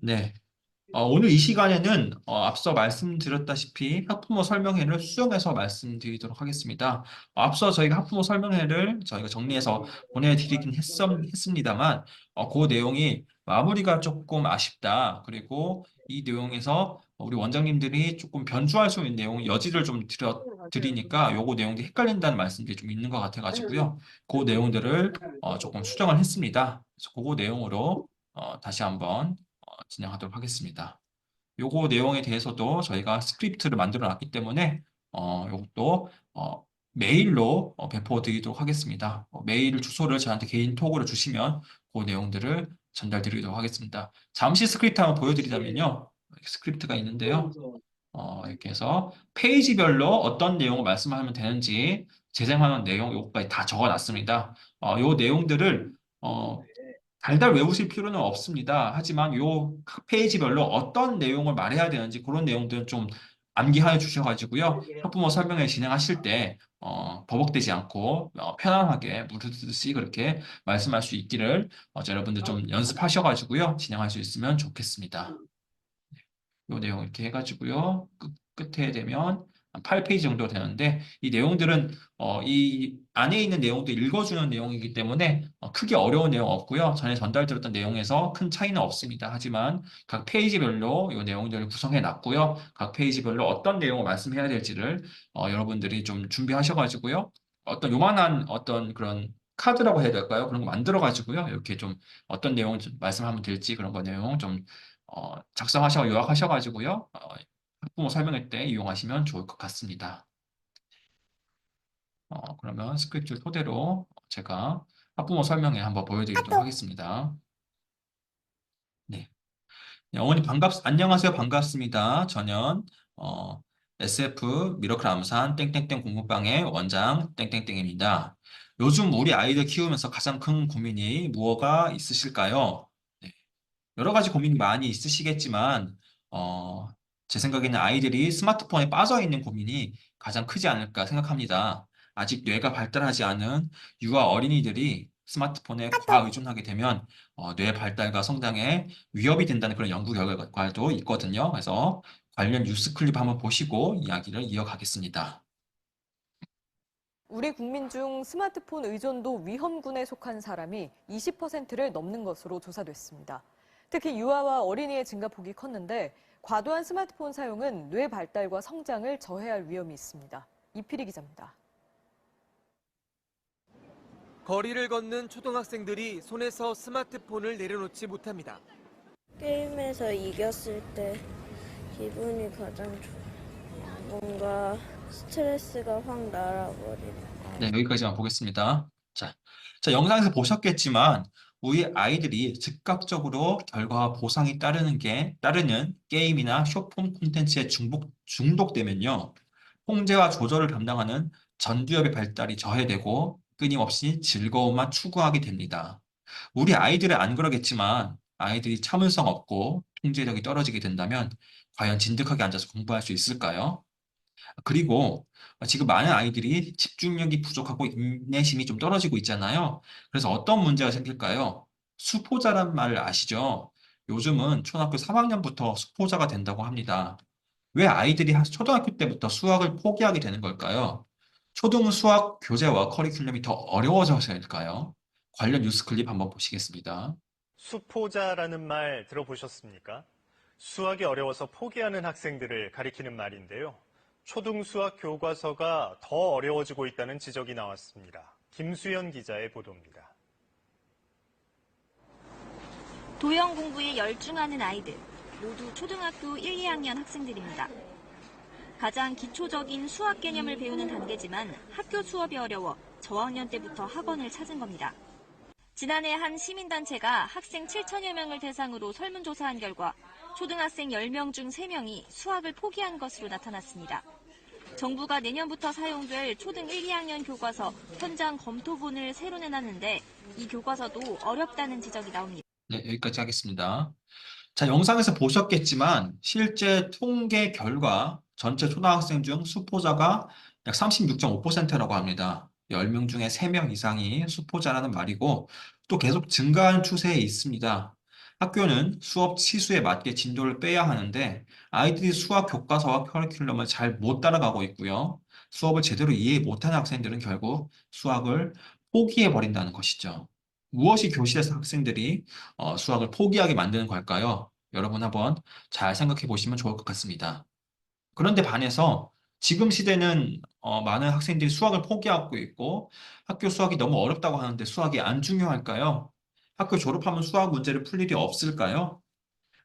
네. 오늘 이 시간에는 앞서 말씀드렸다시피 학부모 설명회를 수정해서 말씀드리도록 하겠습니다. 앞서 저희가 학부모 설명회를 저희가 정리해서 보내드리긴 했습니다만, 그 내용이 마무리가 조금 아쉽다. 그리고 이 내용에서 우리 원장님들이 조금 변주할 수 있는 내용, 여지를 좀 드리니까 요거 내용이 헷갈린다는 말씀들이 좀 있는 것 같아가지고요. 그 내용들을 조금 수정을 했습니다. 그래서 그거 내용으로 다시 한번 진행하도록 하겠습니다. 요거 내용에 대해서도 저희가 스크립트를 만들어 놨기 때문에 요것도 메일로 배포 드리도록 하겠습니다. 메일 주소를 저한테 개인 톡으로 주시면 그 내용들을 전달 드리도록 하겠습니다. 잠시 스크립트 한번 보여드리자면요. 스크립트가 있는데요. 이렇게 해서 페이지별로 어떤 내용을 말씀하면 되는지 재생하는 내용 요거까지 다 적어 놨습니다. 요 내용들을 달달 외우실 필요는 없습니다. 하지만 요 각 페이지별로 어떤 내용을 말해야 되는지 그런 내용들은 좀 암기하여 주셔가지고요. 학부모 설명회 진행하실 때 버벅대지 않고 편안하게 무르듯이 그렇게 말씀할 수 있기를 여러분들 좀 연습하셔가지고요. 진행할 수 있으면 좋겠습니다. 요 내용 이렇게 해가지고요. 끝에 되면 한 8페이지 정도 되는데 이 내용들은 이 안에 있는 내용도 읽어주는 내용이기 때문에 크게 어려운 내용 없고요. 전에 전달드렸던 내용에서 큰 차이는 없습니다. 하지만 각 페이지별로 이 내용들을 구성해 놨고요. 각 페이지별로 어떤 내용을 말씀해야 될지를 여러분들이 좀 준비하셔가지고요. 어떤 요만한 어떤 그런 카드라고 해야 될까요? 그런 거 만들어가지고요. 이렇게 좀 어떤 내용을 좀 말씀하면 될지 그런 거 내용 좀 작성하셔 요약하셔가지고요. 학부모 설명회 때 이용하시면 좋을 것 같습니다. 그러면 스크립트 토대로 제가 학부모 설명회 한번 보여드리도록 하겠습니다. 네. 네, 어머니 안녕하세요. 반갑습니다. 저는 SF 미러클 암산 땡땡땡 공부방의 원장 땡땡땡입니다. 요즘 우리 아이들 키우면서 가장 큰 고민이 무엇가 있으실까요? 네. 여러 가지 고민이 많이 있으시겠지만, 어, 제 생각에는 아이들이 스마트폰에 빠져 있는 고민이 가장 크지 않을까 생각합니다. 아직 뇌가 발달하지 않은 유아 어린이들이 스마트폰에 과의존하게 되면 뇌 발달과 성장에 위협이 된다는 그런 연구 결과도 있거든요. 그래서 관련 뉴스 클립 한번 보시고 이야기를 이어가겠습니다. 우리 국민 중 스마트폰 의존도 위험군에 속한 사람이 20%를 넘는 것으로 조사됐습니다. 특히 유아와 어린이의 증가폭이 컸는데 과도한 스마트폰 사용은 뇌 발달과 성장을 저해할 위험이 있습니다. 이필희 기자입니다. 거리를 걷는 초등학생들이 손에서 스마트폰을 내려놓지 못합니다. 게임에서 이겼을 때 기분이 가장 좋아요. 뭔가 스트레스가 확 날아버리네. 네, 여기까지만 보겠습니다. 자, 영상에서 보셨겠지만, 우리 아이들이 즉각적으로 결과와 보상이 따르는 게임이나 쇼폼 콘텐츠에 중독되면요, 통제와 조절을 담당하는 전두엽의 발달이 저해되고, 끊임없이 즐거움만 추구하게 됩니다. 우리 아이들은 안 그러겠지만, 아이들이 참을성 없고 통제력이 떨어지게 된다면, 과연 진득하게 앉아서 공부할 수 있을까요? 그리고 지금 많은 아이들이 집중력이 부족하고 인내심이 좀 떨어지고 있잖아요. 그래서 어떤 문제가 생길까요? 수포자란 말 아시죠? 요즘은 초등학교 3학년부터 수포자가 된다고 합니다. 왜 아이들이 초등학교 때부터 수학을 포기하게 되는 걸까요? 초등 수학 교재와 커리큘럼이 더 어려워져서일까요? 관련 뉴스 클립 한번 보시겠습니다. 수포자라는 말 들어보셨습니까? 수학이 어려워서 포기하는 학생들을 가리키는 말인데요. 초등 수학 교과서가 더 어려워지고 있다는 지적이 나왔습니다. 김수현 기자의 보도입니다. 도형 공부에 열중하는 아이들, 모두 초등학교 1, 2학년 학생들입니다. 가장 기초적인 수학 개념을 배우는 단계지만 학교 수업이 어려워 저학년 때부터 학원을 찾은 겁니다. 지난해 한 시민단체가 학생 7천여 명을 대상으로 설문조사한 결과 초등학생 10명 중 3명이 수학을 포기한 것으로 나타났습니다. 정부가 내년부터 사용될 초등 1, 2학년 교과서 현장 검토본을 새로 내놨는데 이 교과서도 어렵다는 지적이 나옵니다. 네, 여기까지 하겠습니다. 자, 영상에서 보셨겠지만 실제 통계 결과 전체 초등학생 중 수포자가 약 36.5%라고 합니다. 10명 중에 3명 이상이 수포자라는 말이고 또 계속 증가하는 추세에 있습니다. 학교는 수업 치수에 맞게 진도를 빼야 하는데 아이들이 수학 교과서와 커리큘럼을 잘 못 따라가고 있고요. 수업을 제대로 이해 못하는 학생들은 결국 수학을 포기해 버린다는 것이죠. 무엇이 교실에서 학생들이 수학을 포기하게 만드는 걸까요? 여러분 한번 잘 생각해 보시면 좋을 것 같습니다. 그런데 반해서 지금 시대는 많은 학생들이 수학을 포기하고 있고 학교 수학이 너무 어렵다고 하는데 수학이 안 중요할까요? 학교 졸업하면 수학 문제를 풀 일이 없을까요?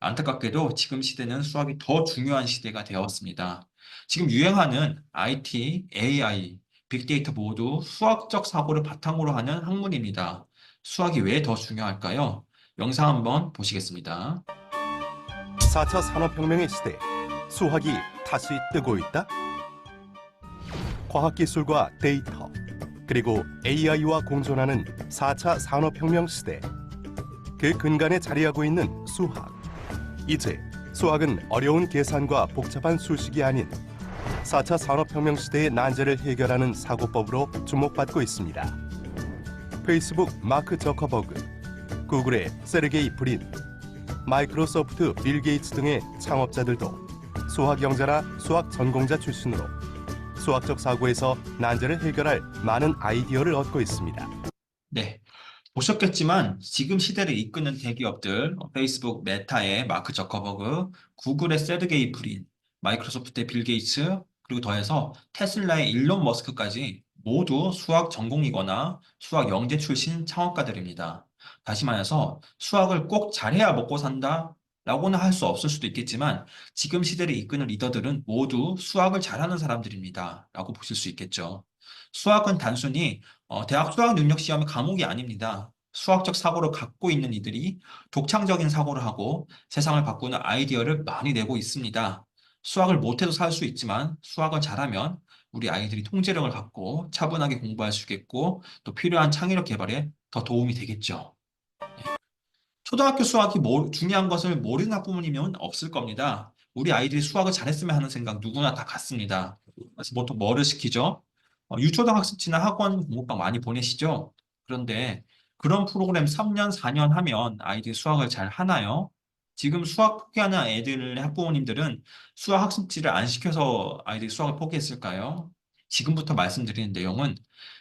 안타깝게도 지금 시대는 수학이 더 중요한 시대가 되었습니다. 지금 유행하는 IT, AI, 빅데이터 모두 수학적 사고를 바탕으로 하는 학문입니다. 수학이 왜 더 중요할까요? 영상 한번 보시겠습니다. 4차 산업혁명의 시대, 수학이 다시 뜨고 있다? 과학기술과 데이터, 그리고 AI와 공존하는 4차 산업혁명 시대. 그 근간에 자리하고 있는 수학. 이제 수학은 어려운 계산과 복잡한 수식이 아닌 4차 산업혁명 시대의 난제를 해결하는 사고법으로 주목받고 있습니다. 페이스북 마크 저커버그, 구글의 세르게이 브린, 마이크로소프트 빌 게이츠 등의 창업자들도 수학 영자나 수학 전공자 출신으로 수학적 사고에서 난제를 해결할 많은 아이디어를 얻고 있습니다. 네. 보셨겠지만 지금 시대를 이끄는 대기업들, 페이스북 메타의 마크 저커버그, 구글의 세르게이 브린, 마이크로소프트의 빌 게이츠, 그리고 더해서 테슬라의 일론 머스크까지 모두 수학 전공이거나 수학 영재 출신 창업가들입니다. 다시 말해서 수학을 꼭 잘해야 먹고 산다 라고는 할 수 없을 수도 있겠지만 지금 시대를 이끄는 리더들은 모두 수학을 잘하는 사람들입니다. 라고 보실 수 있겠죠. 수학은 단순히 대학 수학 능력 시험의 과목이 아닙니다. 수학적 사고를 갖고 있는 이들이 독창적인 사고를 하고 세상을 바꾸는 아이디어를 많이 내고 있습니다. 수학을 못해도 살 수 있지만 수학을 잘하면 우리 아이들이 통제력을 갖고 차분하게 공부할 수 있겠고 또 필요한 창의력 개발에 더 도움이 되겠죠. 초등학교 수학이 중요한 것을 모르는 학부모님은 없을 겁니다. 우리 아이들이 수학을 잘했으면 하는 생각 누구나 다 같습니다. 그래서 보통 뭐를 시키죠? 유초등학습지나 학원 공부방 많이 보내시죠? 그런데 그런 프로그램 3년, 4년 하면 아이들이 수학을 잘 하나요? 지금 수학 포기하는 애들의 학부모님들은 수학 학습지를 안 시켜서 아이들이 수학을 포기했을까요? 지금부터 말씀드리는 내용은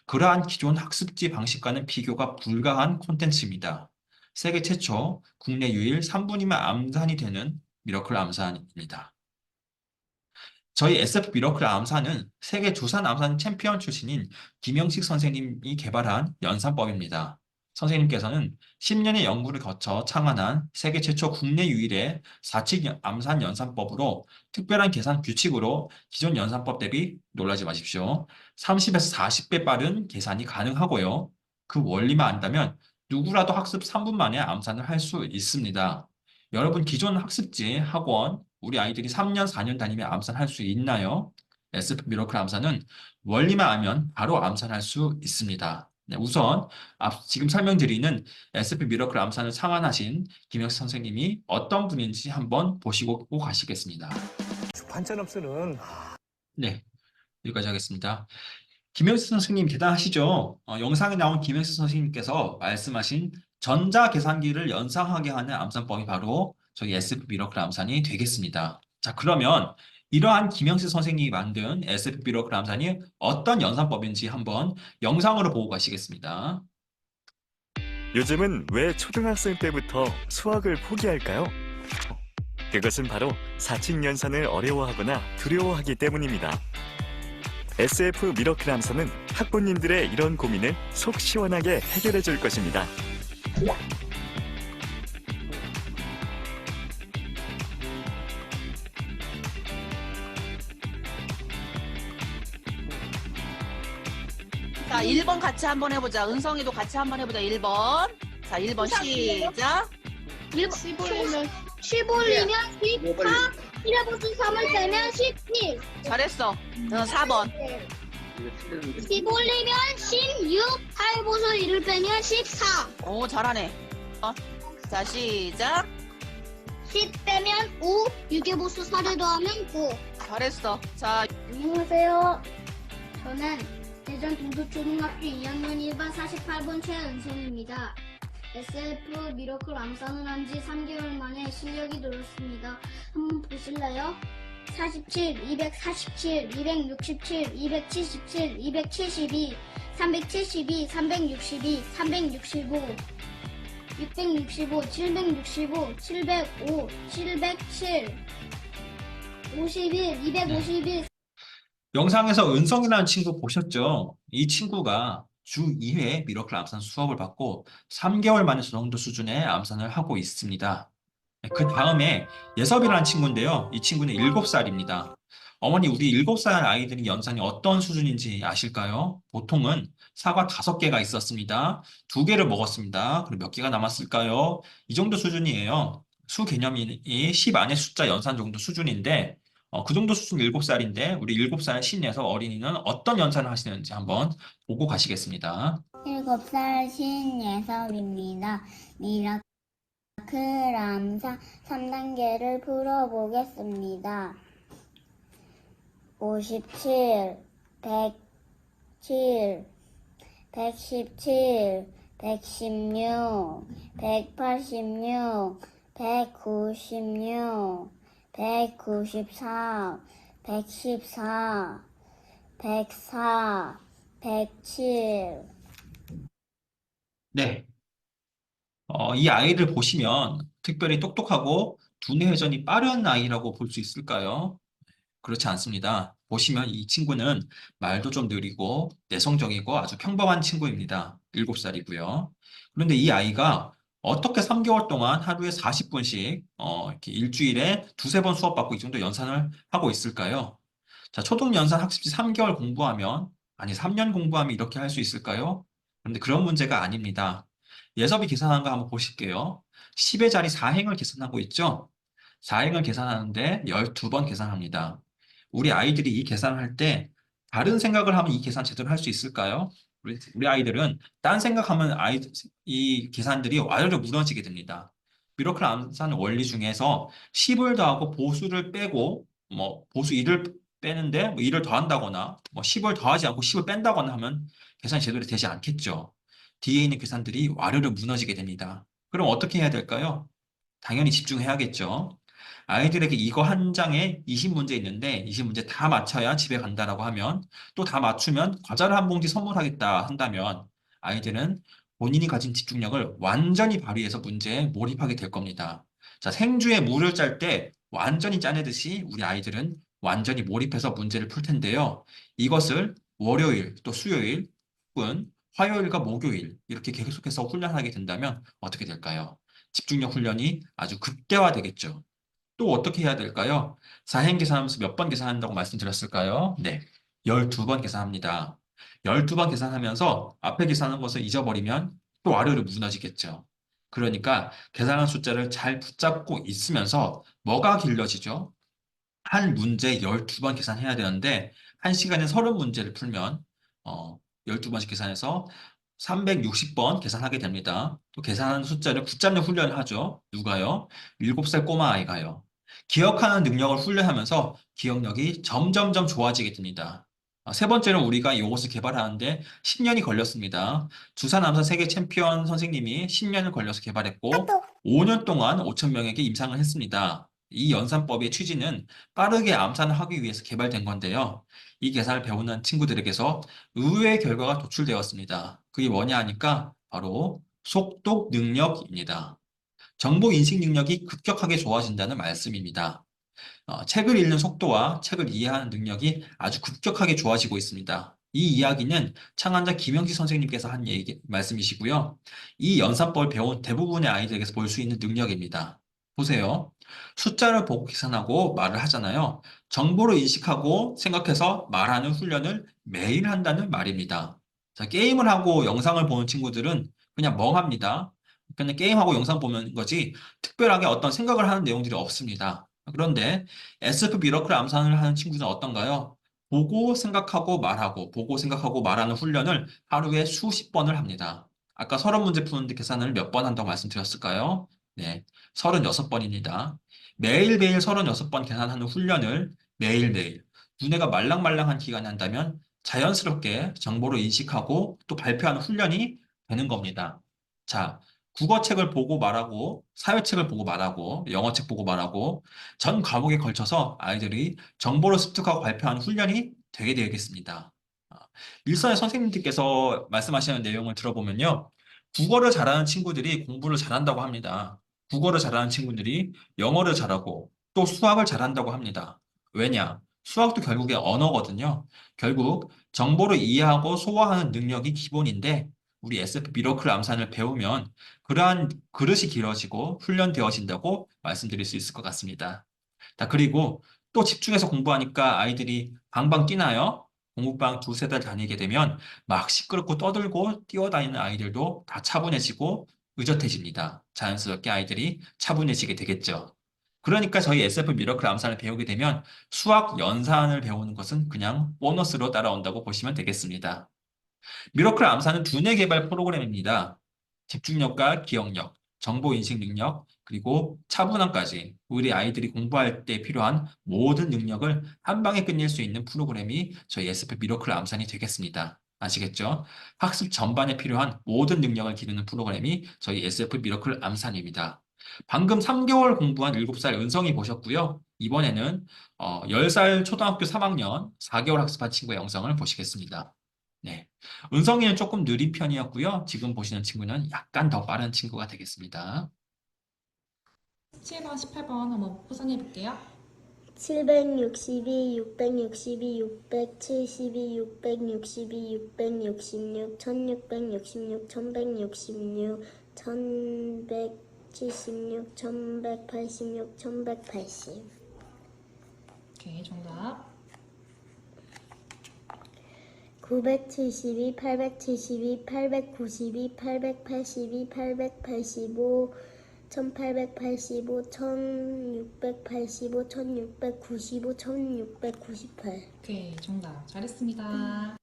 그러한 기존 학습지 방식과는 비교가 불가한 콘텐츠입니다. 세계 최초, 국내 유일 3분이면 암산이 되는 미러클 암산입니다. 저희 SF 미러클 암산은 세계 두산 암산 챔피언 출신인 김영식 선생님이 개발한 연산법입니다. 선생님께서는 10년의 연구를 거쳐 창안한 세계 최초 국내 유일의 4칙 암산 연산법으로 특별한 계산 규칙으로 기존 연산법 대비 놀라지 마십시오. 30에서 40배 빠른 계산이 가능하고요. 그 원리만 안다면 누구라도 학습 3분 만에 암산을 할 수 있습니다. 여러분 기존 학습지, 학원, 우리 아이들이 3년, 4년 다니면 암산할 수 있나요? SF 미러클 암산은 원리만 알면 바로 암산할 수 있습니다. 네, 우선 지금 설명드리는 SF 미러클 암산을 창안하신 김혁 선생님이 어떤 분인지 한번 보시고 가시겠습니다. 반찬업소는 네, 여기까지 하겠습니다. 김영수 선생님 대단하시죠? 영상에 나온 김영수 선생님께서 말씀하신 전자계산기를 연상하게 하는 암산법이 바로 저희 SF 미러클 암산이 되겠습니다. 자, 그러면 이러한 김영수 선생님이 만든 SF 미러클 암산이 어떤 연산법인지 한번 영상으로 보고 가시겠습니다. 요즘은 왜 초등학생 때부터 수학을 포기할까요? 그것은 바로 4칙 연산을 어려워하거나 두려워하기 때문입니다. SF 미러클 암산은 학부님들의 이런 고민을 속 시원하게 해결해 줄 것입니다. 자, 1번 같이 한번 해보자. 은성이도 같이 한번 해보자. 1번. 자, 1번 시작. 15올리면 14, 1하고수 3을 빼면 17. 잘했어. 4번. 15올리면 16, 8보수 1을 빼면 14. 오, 잘하네. 자, 시작. 10 빼면 5, 6의 보수 4를 더하면 9. 잘했어. 자, 안녕하세요. 저는 대전 동도초등학교 2학년 1반 48번 최은성입니다. SF 미러클 암산을 한 지 3개월 만에 실력이 늘었습니다. 한번 보실래요? 47, 247, 267, 277, 272, 372, 362, 365, 665, 765, 705, 707, 51, 251. 영상에서 은성이라는 친구 보셨죠? 이 친구가 주 2회 미러클 암산 수업을 받고 3개월 만에 저 정도 수준의 암산을 하고 있습니다. 그 다음에 예섭이라는 친구인데요. 이 친구는 7살입니다. 어머니, 우리 7살 아이들이 연산이 어떤 수준인지 아실까요? 보통은 사과 5개가 있었습니다. 2개를 먹었습니다. 그럼 몇 개가 남았을까요? 이 정도 수준이에요. 수 개념이 10 안에 숫자 연산 정도 수준인데, 그 정도 수준 7살인데, 우리 7살 신예서 어린이는 어떤 연산을 하시는지 한번 보고 가시겠습니다. 7살 신예섭입니다. 미라클 암산 3단계를 풀어보겠습니다. 57, 107, 117, 116, 186, 196, 194, 114, 104, 107. 네. 이 아이를 보시면 특별히 똑똑하고 두뇌 회전이 빠른 아이라고 볼 수 있을까요? 그렇지 않습니다. 보시면 이 친구는 말도 좀 느리고 내성적이고 아주 평범한 친구입니다. 7살이고요. 그런데 이 아이가 어떻게 3개월 동안 하루에 40분씩 이렇게 일주일에 두세 번 수업받고 이 정도 연산을 하고 있을까요? 자, 초등연산 학습지 3개월 공부하면, 아니 3년 공부하면 이렇게 할 수 있을까요? 그런데 그런 문제가 아닙니다. 예섭이 계산한 거 한번 보실게요. 10의 자리 4행을 계산하고 있죠? 4행을 계산하는데 12번 계산합니다. 우리 아이들이 이 계산을 할 때 다른 생각을 하면 이 계산 제대로 할 수 있을까요? 우리 아이들은 딴 생각하면 이 계산들이 와르르 무너지게 됩니다. 미러클 암산 원리 중에서 10을 더하고 보수를 빼고 보수 1을 빼는데 1을 더한다거나 10을 더하지 않고 10을 뺀다거나 하면 계산이 제대로 되지 않겠죠. 뒤에 있는 계산들이 와르르 무너지게 됩니다. 그럼 어떻게 해야 될까요? 당연히 집중해야겠죠. 아이들에게 이거 한 장에 20문제 있는데 20문제 다 맞춰야 집에 간다라고 하면 또 다 맞추면 과자를 한 봉지 선물하겠다 한다면 아이들은 본인이 가진 집중력을 완전히 발휘해서 문제에 몰입하게 될 겁니다. 자, 생주에 물을 짤 때 완전히 짜내듯이 우리 아이들은 완전히 몰입해서 문제를 풀 텐데요. 이것을 월요일 또 수요일 혹은 화요일과 목요일 이렇게 계속해서 훈련하게 된다면 어떻게 될까요? 집중력 훈련이 아주 극대화되겠죠. 또 어떻게 해야 될까요? 4행 계산하면서 몇 번 계산한다고 말씀드렸을까요? 네, 12번 계산합니다. 12번 계산하면서 앞에 계산한 것을 잊어버리면 또 아래로 무너지겠죠. 그러니까 계산한 숫자를 잘 붙잡고 있으면서 뭐가 길러지죠? 한 문제 12번 계산해야 되는데 1시간에 30문제를 풀면 12번씩 계산해서 360번 계산하게 됩니다. 또 계산하는 숫자를 붙잡는 훈련을 하죠. 누가요? 7살 꼬마 아이가요. 기억하는 능력을 훈련하면서 기억력이 점점점 좋아지게 됩니다. 세 번째는 우리가 이것을 개발하는데 10년이 걸렸습니다. 주산암산 세계 챔피언 선생님이 10년을 걸려서 개발했고 5년 동안 5천 명에게 임상을 했습니다. 이 연산법의 취지는 빠르게 암산을 하기 위해서 개발된 건데요. 이 계산을 배우는 친구들에게서 의외의 결과가 도출되었습니다. 그게 뭐냐 하니까 바로 속독 능력입니다. 정보 인식 능력이 급격하게 좋아진다는 말씀입니다. 책을 읽는 속도와 책을 이해하는 능력이 아주 급격하게 좋아지고 있습니다. 이 이야기는 창안자 김영지 선생님께서 한 말씀이시고요. 이 연산법을 배운 대부분의 아이들에게서 볼 수 있는 능력입니다. 보세요. 숫자를 보고 계산하고 말을 하잖아요. 정보를 인식하고 생각해서 말하는 훈련을 매일 한다는 말입니다. 자, 게임을 하고 영상을 보는 친구들은 그냥 멍합니다. 그냥 게임하고 영상 보는 거지 특별하게 어떤 생각을 하는 내용들이 없습니다. 그런데 SF 미러클 암산을 하는 친구는 어떤가요? 보고 생각하고 말하고 보고 생각하고 말하는 훈련을 하루에 수십 번을 합니다. 아까 30문제 푸는데 계산을 몇 번 한다고 말씀드렸을까요? 네, 36번입니다. 매일매일 36번 계산하는 훈련을 매일매일 두뇌가 말랑말랑한 기간에 한다면 자연스럽게 정보를 인식하고 또 발표하는 훈련이 되는 겁니다. 자, 국어책을 보고 말하고, 사회책을 보고 말하고, 영어책 보고 말하고, 전 과목에 걸쳐서 아이들이 정보를 습득하고 발표하는 훈련이 되게 되겠습니다. 아, 일선의 선생님들께서 말씀하시는 내용을 들어보면요. 국어를 잘하는 친구들이 공부를 잘한다고 합니다. 국어를 잘하는 친구들이 영어를 잘하고 또 수학을 잘한다고 합니다. 왜냐? 수학도 결국에 언어거든요. 결국 정보를 이해하고 소화하는 능력이 기본인데 우리 SF 미러클 암산을 배우면 그러한 그릇이 길어지고 훈련되어진다고 말씀드릴 수 있을 것 같습니다. 자, 그리고 또 집중해서 공부하니까 아이들이 방방 뛰나요? 공부방 두세 달 다니게 되면 막 시끄럽고 떠들고 뛰어다니는 아이들도 다 차분해지고 의젓해집니다. 자연스럽게 아이들이 차분해지게 되겠죠. 그러니까 저희 SF 미러클 암산을 배우게 되면 수학 연산을 배우는 것은 그냥 보너스로 따라온다고 보시면 되겠습니다. 미러클 암산은 두뇌 개발 프로그램입니다. 집중력과 기억력, 정보인식 능력, 그리고 차분함까지 우리 아이들이 공부할 때 필요한 모든 능력을 한 방에 끝낼 수 있는 프로그램이 저희 SF 미러클 암산이 되겠습니다. 아시겠죠? 학습 전반에 필요한 모든 능력을 기르는 프로그램이 저희 SF 미러클 암산입니다. 방금 3개월 공부한 7살 은성이 보셨고요. 이번에는 10살 초등학교 3학년 4개월 학습한 친구의 영상을 보시겠습니다. 네. 은성이는 조금 느린 편이었고요. 지금 보시는 친구는 약간 더 빠른 친구가 되겠습니다. 7번, 18번 한번 포선해 볼게요. 762, 662, 672, 662, 666, 1666, 1166, 1176, 1186, 1180. 오케이, 정답. 972, 872, 892, 882, 885, 1885, 1685, 1695, 1698. 오케이, 정답. 잘했습니다.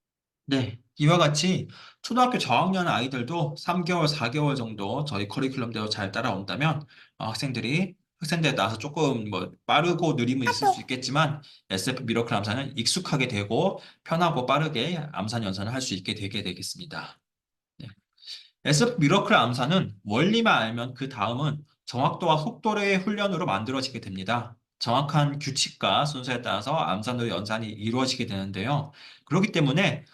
네. 이와 같이 초등학교 저학년 아이들도 3개월, 4개월 정도 저희 커리큘럼대로 잘 따라온다면 학생들에 따라서 조금 뭐 빠르고 느림은 있을 수 있겠지만 SF 미러클 암산은 익숙하게 되고 편하고 빠르게 암산 연산을 할 수 있게 되게 되겠습니다. 네. SF 미러클 암산은 원리만 알면 그 다음은 정확도와 속도의 훈련으로 만들어지게 됩니다. 정확한 규칙과 순서에 따라서 암산으로 연산이 이루어지게 되는데요. 그렇기 때문에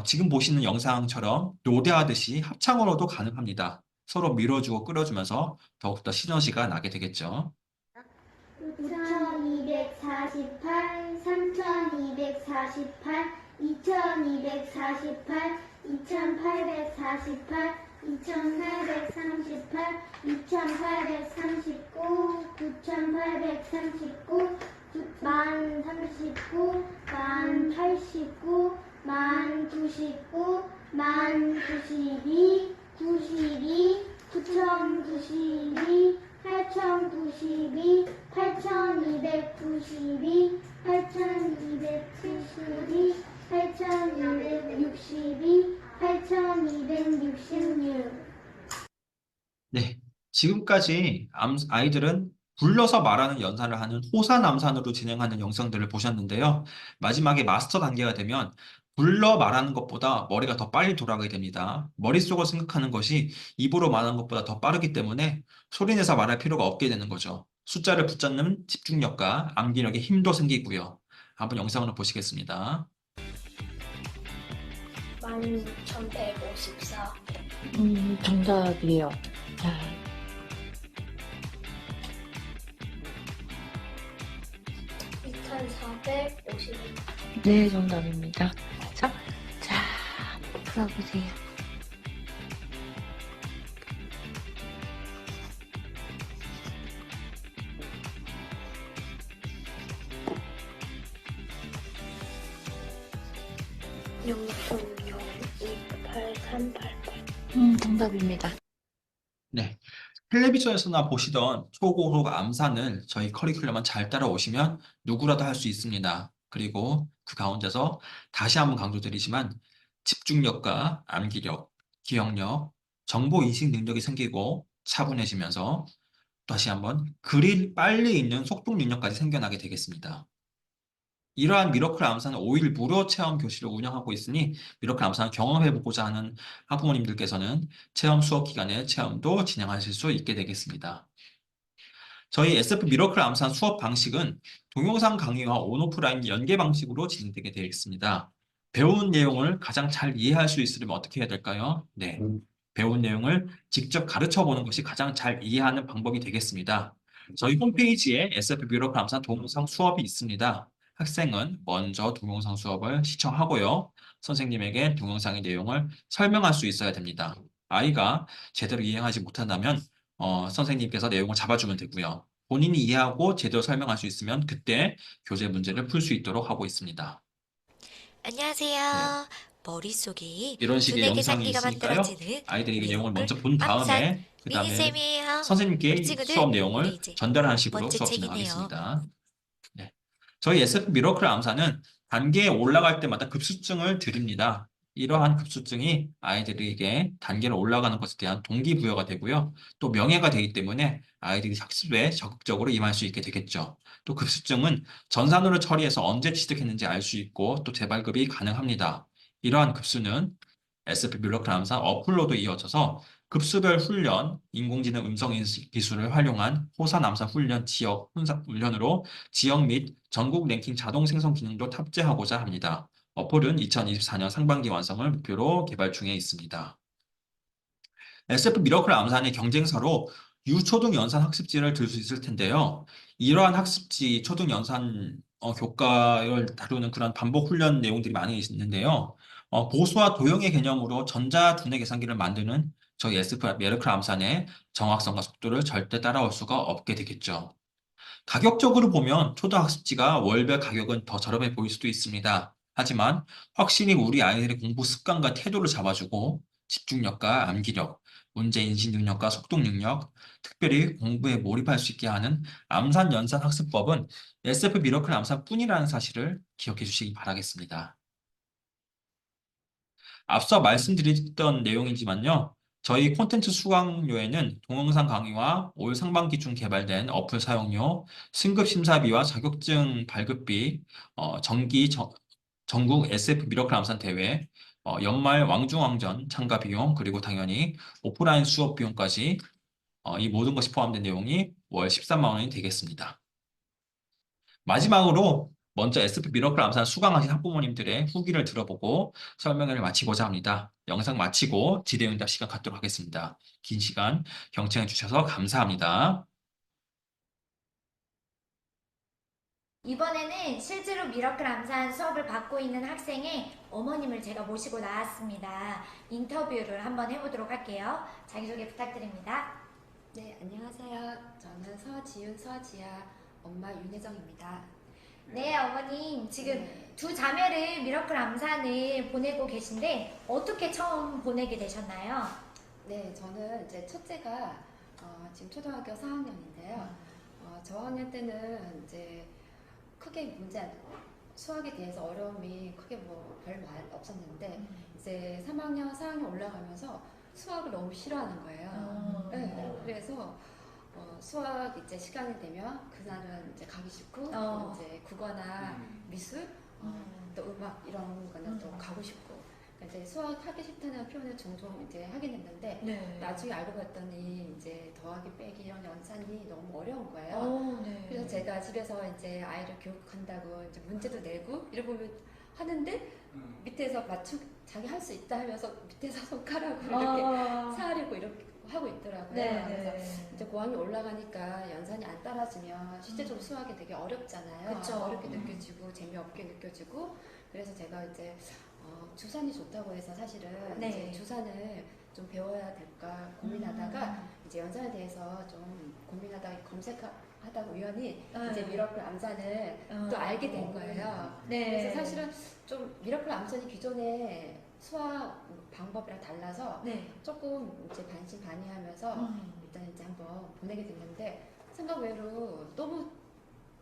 지금 보시는 영상처럼 노래하듯이 합창으로도 가능합니다. 서로 밀어주고 끌어주면서 더욱더 시너지가 나게 되겠죠. 9248, 3248, 2248, 2848, 2838, 2839, 9839, 1039, 1089, 1099, 1092, 92, 9092, 8092, 8292, 8272, 8262, 8266. 네, 지금까지 아이들은 불러서 말하는 연산을 하는 호산 암산으로 진행하는 영상들을 보셨는데요. 마지막에 마스터 단계가 되면 불러 말하는 것보다 머리가 더 빨리 돌아가게 됩니다. 머릿속으로 생각하는 것이 입으로 말하는 것보다 더 빠르기 때문에 소리내서 말할 필요가 없게 되는 거죠. 숫자를 붙잡는 집중력과 암기력에 힘도 생기고요. 한번 영상으로 보시겠습니다. 16,154. 정답이에요. 자, 2,451. 네, 정답입니다. 자, 풀어보세요. 정답입니다. 네. 텔레비전에서나 보시던 초고속 암산을 저희 커리큘럼만 잘 따라오시면 누구라도 할 수 있습니다. 그리고 그 가운데서 다시 한번 강조드리지만 집중력과 암기력, 기억력, 정보인식 능력이 생기고 차분해지면서 다시 한번 글이 빨리 읽는 속독 능력까지 생겨나게 되겠습니다. 이러한 미러클 암산은 5일 무료 체험 교실을 운영하고 있으니 미러클 암산을 경험해보고자 하는 학부모님들께서는 체험 수업 기간에 체험도 진행하실 수 있게 되겠습니다. 저희 SF 미러클 암산 수업 방식은 동영상 강의와 온오프라인 연계 방식으로 진행되게 되어 있습니다. 배운 내용을 가장 잘 이해할 수 있으려면 어떻게 해야 될까요? 네. 배운 내용을 직접 가르쳐 보는 것이 가장 잘 이해하는 방법이 되겠습니다. 저희 홈페이지에 SF 미러클 암산 동영상 수업이 있습니다. 학생은 먼저 동영상 수업을 시청하고요. 선생님에게 동영상의 내용을 설명할 수 있어야 됩니다. 아이가 제대로 이해하지 못한다면 선생님께서 내용을 잡아주면 되고요. 본인이 이해하고 제대로 설명할 수 있으면 그때 교재 문제를 풀 수 있도록 하고 있습니다. 안녕하세요. 머릿속이 이런 식의 두뇌 영상이 계산기가 있으니까요. 만들어지는 아이들이 이 내용을 미러클 먼저 본 다음에 암산 그 다음에 미니쌤이에요. 선생님께 우리 이 친구들, 수업 우리 내용을 이제 전달하는 두 식으로 번째 수업 책이네요. 진행하겠습니다. 네. 저희 SF 미러클 암산은 단계에 올라갈 때마다 급수증을 드립니다. 이러한 급수증이 아이들에게 단계를 올라가는 것에 대한 동기부여가 되고요. 또 명예가 되기 때문에 아이들이 학습에 적극적으로 임할 수 있게 되겠죠. 또 급수증은 전산으로 처리해서 언제 취득했는지 알 수 있고 또 재발급이 가능합니다. 이러한 급수는 SF 미러클 암산 어플로도 이어져서 급수별 훈련, 인공지능 음성 인식 기술을 활용한 호산 암산 훈련 지역 훈련으로 지역 및 전국 랭킹 자동 생성 기능도 탑재하고자 합니다. 어플은 2024년 상반기 완성을 목표로 개발 중에 있습니다. SF 미러클 암산의 경쟁사로 유초등 연산 학습지를 들 수 있을 텐데요. 이러한 학습지 초등 연산 교과를 다루는 그런 반복 훈련 내용들이 많이 있는데요. 보수와 도형의 개념으로 전자 두뇌 계산기를 만드는 저희 SF 미러클 암산의 정확성과 속도를 절대 따라올 수가 없게 되겠죠. 가격적으로 보면 초등학습지가 월별 가격은 더 저렴해 보일 수도 있습니다. 하지만 확실히 우리 아이들의 공부 습관과 태도를 잡아주고 집중력과 암기력, 문제 인식 능력과 속독 능력, 특별히 공부에 몰입할 수 있게 하는 암산 연산 학습법은 SF 미러클 암산뿐이라는 사실을 기억해 주시기 바라겠습니다. 앞서 말씀드렸던 내용이지만요. 저희 콘텐츠 수강료에는 동영상 강의와 올 상반기쯤 개발된 어플 사용료, 승급 심사비와 자격증 발급비, 전국 SF 미러클 암산 대회, 연말 왕중왕전 참가 비용, 그리고 당연히 오프라인 수업 비용까지 이 모든 것이 포함된 내용이 월 13만 원이 되겠습니다. 마지막으로 먼저 SF 미러클 암산 수강하신 학부모님들의 후기를 들어보고 설명회를 마치고자 합니다. 영상 마치고 질의응답 시간 갖도록 하겠습니다. 긴 시간 경청해 주셔서 감사합니다. 이번에는 실제로 미러클 암산 수업을 받고 있는 학생의 어머님을 제가 모시고 나왔습니다. 인터뷰를 한번 해보도록 할게요. 자기소개 부탁드립니다. 네, 안녕하세요. 저는 서지윤, 서지아 엄마 윤혜정입니다. 네, 어머님. 지금 두 자매를 미러클 암산을 보내고 계신데 어떻게 처음 보내게 되셨나요? 네, 저는 이제 첫째가 지금 초등학교 4학년인데요. 저학년 때는 이제 크게 수학에 대해서 어려움이 크게 뭐 별 말 없었는데 이제 3학년, 4학년 올라가면서 수학을 너무 싫어하는 거예요. 네, 그래서 수학 이제 시간이 되면 그날은 이제 가기 싫고 이제 국어나 미술, 또 음악 이런 거는 또 가고 싶고 이제 수학 하기 싫다는 표현을 종종 이제 하긴 했는데 네. 나중에 알고 봤더니 이제 더하기 빼기 이런 연산이 너무 어려운 거예요. 네. 그래서 제가 집에서 이제 아이를 교육한다고 이제 문제도 내고 이러고 하는데 밑에서 자기 할 수 있다 하면서 밑에서 손가락으로 이렇게 사하려고 이렇게 하고 있더라고요. 네. 그래서 이제 고학년 올라가니까 연산이 안 따라주면 실제적으로 수학이 되게 어렵잖아요. 그쵸. 어렵게 느껴지고 재미없게 느껴지고 그래서 제가 이제 주산이 좋다고 해서 사실은 네. 이제 주산을 좀 배워야 될까 고민하다가 이제 연산에 대해서 좀 고민하다가 검색하다가 우연히 이제 미러클 암산을 또 알게 된 거예요. 네. 그래서 사실은 좀 미러클 암산이 기존의 수학 방법이랑 달라서 네. 조금 이제 반신반의하면서 일단 이제 한번 보내게 됐는데 생각 외로 너무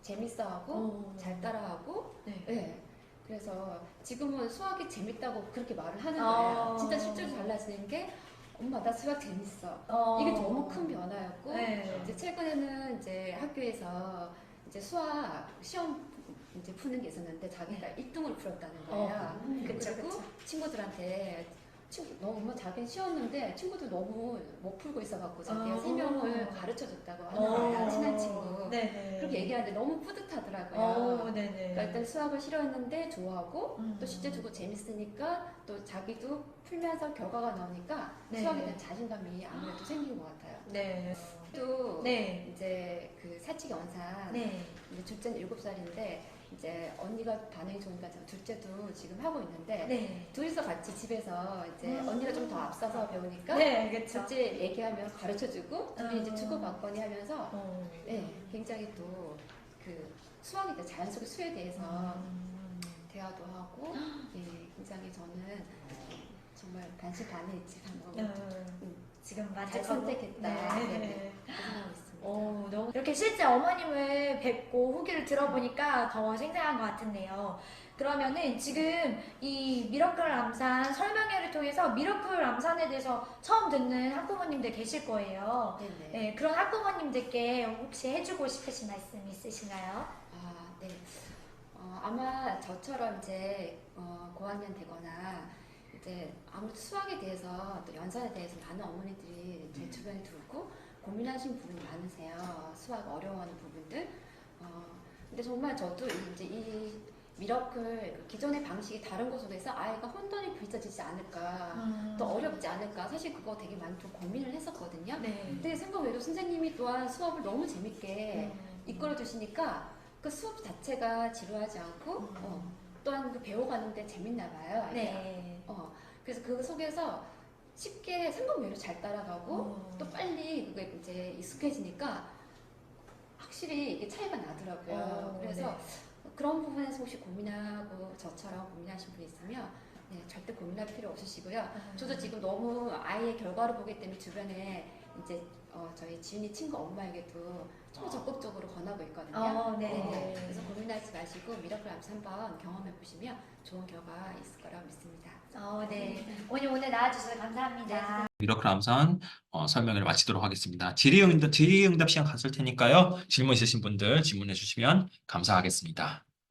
재밌어하고 잘 따라하고 네. 그래서 지금은 수학이 재밌다고 그렇게 말을 하는 거예요. 진짜 실제로 달라지는 게 엄마 나 수학 재밌어. 이게 너무 큰 변화였고 네. 이제 최근에는 이제 학교에서 이제 수학 시험 이제 푸는 게 있었는데 자기가 1등을 풀었다는 거예요. 그리고 친구들한테 너무 자기는 쉬웠는데 친구들 너무 못 풀고 있어갖고 자기가 3명을 가르쳐 줬다고 하는 거예요. 친한 친구. 그렇게 얘기하는데 너무 뿌듯하더라고요. 그러니까 일단 수학을 싫어했는데 좋아하고 또 실제 두고 재밌으니까 또 자기도 풀면서 결과가 나오니까 수학에 대한 자신감이 아무래도 생긴 것 같아요. 또 이제 그 사칙 연산 이제 둘째는 7살인데 이제 언니가 반응이 좋으니까 둘째도 지금 하고 있는데 둘이서 같이 집에서 이제 언니가 좀 더 앞서서 배우니까 둘째 얘기하면 가르쳐주고 둘이 이제 주고받거니 하면서 굉장히 또 그 수학에 대해 자연스럽게 수에 대해서 대화도 하고 굉장히 저는 정말 반신반의했지 지금 잘 만족하고 선택했다 생각하고 있습니다. 이렇게 실제 어머님을 뵙고 후기를 들어보니까 더 생생한 것 같은데요. 그러면은 지금 이 미러클 암산 설명회를 통해서 미러클 암산에 대해서 처음 듣는 학부모님들 계실 거예요. 네, 그런 학부모님들께 혹시 해주고 싶으신 말씀 있으신가요? 네. 아마 저처럼 이제 고학년 되거나 이제 아무래도 수학에 대해서 또 연산에 대해서 많은 어머니들이 제 주변에 두고 고민하신 부분이 많으세요. 수학 어려워하는 부분들. 근데 정말 저도 이제 이 미러클 기존의 방식이 다른 곳으로 해서 아이가 혼돈이 빚어지지 않을까, 또 어렵지 않을까. 사실 그거 되게 많이 좀 고민을 했었거든요. 근데 생각 외로 선생님이 또한 수업을 너무 재밌게 이끌어 주시니까 그 수업 자체가 지루하지 않고 또한 그 배워가는데 재밌나 봐요. 그래서 그 속에서 쉽게 생각 외로 잘 따라가고 또 빨리 그게 이제 익숙해지니까 확실히 이게 차이가 나더라고요. 그래서 그런 부분에서 혹시 고민하고 저처럼 고민하신 분 있으면 절대 고민할 필요 없으시고요. 저도 지금 너무 아이의 결과를 보기 때문에 주변에 이제 저희 지은이 친구 엄마에게도 좀 적극적으로 권하고 있거든요. 그래서 고민하지 마시고 미러클 암산 한번 경험해 보시면 좋은 결과 있을 거라고 믿습니다. 오늘 나와주셔서 감사합니다. 미러클 암산 설명을 마치도록 하겠습니다. 질의응답 시간 갔을 테니까요. 질문 있으신 분들 질문해 주시면 감사하겠습니다.